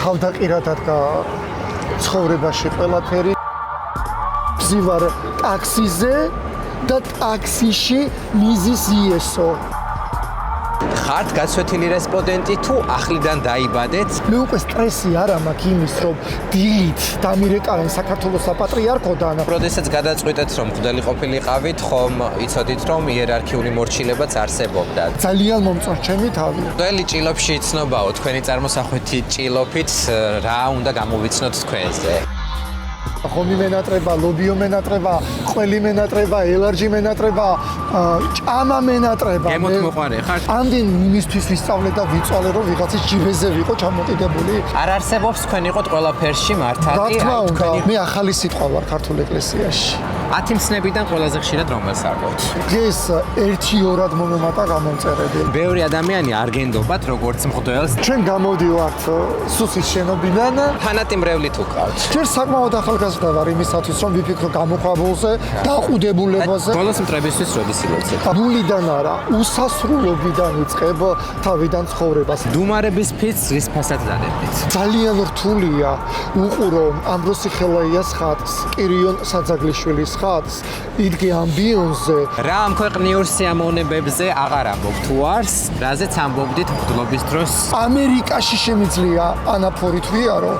თავდაყირად ადგა ცხოვრებაში ყველაფერი. ვზივარ ტაქსიზე და ტაქსიში მიზის იესო. ხართ გაცვეთილი რესპონდენტი თუ ახლიდან დაიბადეთ? მე უკვე სტრესი არა მაქვს იმის, რომ დილით დამირეკავენ საქართველოს საპატრიარქოდან. როდესაც გადაწყვიტეთ, რომ მღვდელი ყოფილიყავით, ხომ იცოდით, რომ იერარქიული მორჩილებაც არსებობდა? ძალიან მომწონს ჩემი თავი. მღვდელი ჭილოფში იცნობაო, თქვენი წარმოსახვეთი ჭილოფით რა უნდა გამოვიცნოთ თქვენზე? ხომი მენატრება, ლობიო მენატრება, ყველი მენატრება, ელარჯი მენატრება, ჭამა მენატრება. გემოთ მოყარე ხარ? ამდენ იმისთვის ვისწავლე და ვიწვალე, რომ ვიღაცის ჯიბეზე ვიყო ჩამოკიდებული. არ არსებობს თქვენ იყოთ ყველაფერში მართალი? რა თქმა უნდა, მე ახალი სიტყვა ვარ ქართულ ეკლესიაში. 10 მცნებიდან ყველაზე ხშირად რომელს არგოთ? ეს 1-2 მომემატა გამომწერები. ბევრი ადამიანი არ გენდობათ როგორც მღვდელს. ჩვენ გამოვდივართ სუსის შენობიდან. ფანატი მრევლი თუ ყავთ? ჯერ საკმაოდ ახალგაზრდა ვარ იმისათვის, რომ ვიფიქრო გამოქვაბულზე, დაყუდებულებაზე. ბოლოს მტრებისთვის როდის ილოცეთ? ნულიდან არა, უსასრულობიდან იწყებ თავიდან ცხოვრებას. დუმარების ფიცს რის ფასად დადებით? ძალიან რთულია უყურო ამბროსი ხელაიას ხატს, კირიონ საძაგლიშვილის ხატს, იდგე ამბიონზე. რა ამ ქვეყნიურ სიამოვნებებზე აღარ ამბობ თუ არს, რაზეც ამბობდით მღვდლობის დროს? ამერიკაში შემიძლია ანაფორით ვიარო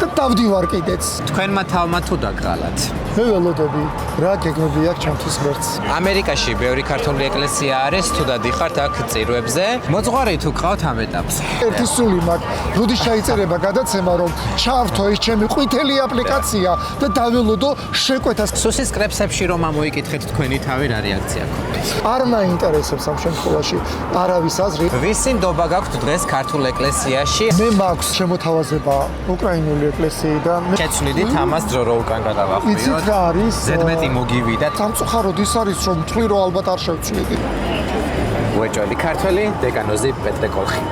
და დავდივარ კიდეც. თქვენმა თავმა თუ დაგყალათ? მე ველოდები, რა გეგმები აქვს ჩემთვის ღმერთს. ამერიკაში ბევრი ქართული ეკლესია არის, თუ დადიხართ აქ წირვებზე. მოძღვარი თუ ყავთ ამ ეტაპზე? ერთი სული მაქვს, როდის ჩაიწერება გადაცემა, რომ ჩავრთო ეს ჩემი ყვითელი აპლიკაცია და დაველოდო შეკვეთას. სუსის კრებსებში რომ ამოიკითხეთ თქვენი თავი რა რეაქცია გქონდათ? არ მაინტერესებს ამ შემთხვევაში არავის აზრი. ვისი ნდობა გაქვთ დღეს ქართულ ეკლესიაში? მე მაქვს შემოთავაზება უკრაინული ეკლესიიდან. შეცვლიდით ამას დრო რო უკან გადავახვიოთ. იცით რა არის? ზედმეტი მოგივიდათ. სამწუხაროდ ის არის, რომ თქვი რომ ალბათ არ შევცვლიდი. უეჭველი ქართველი, დეკანოზი პეტრე კოლხი.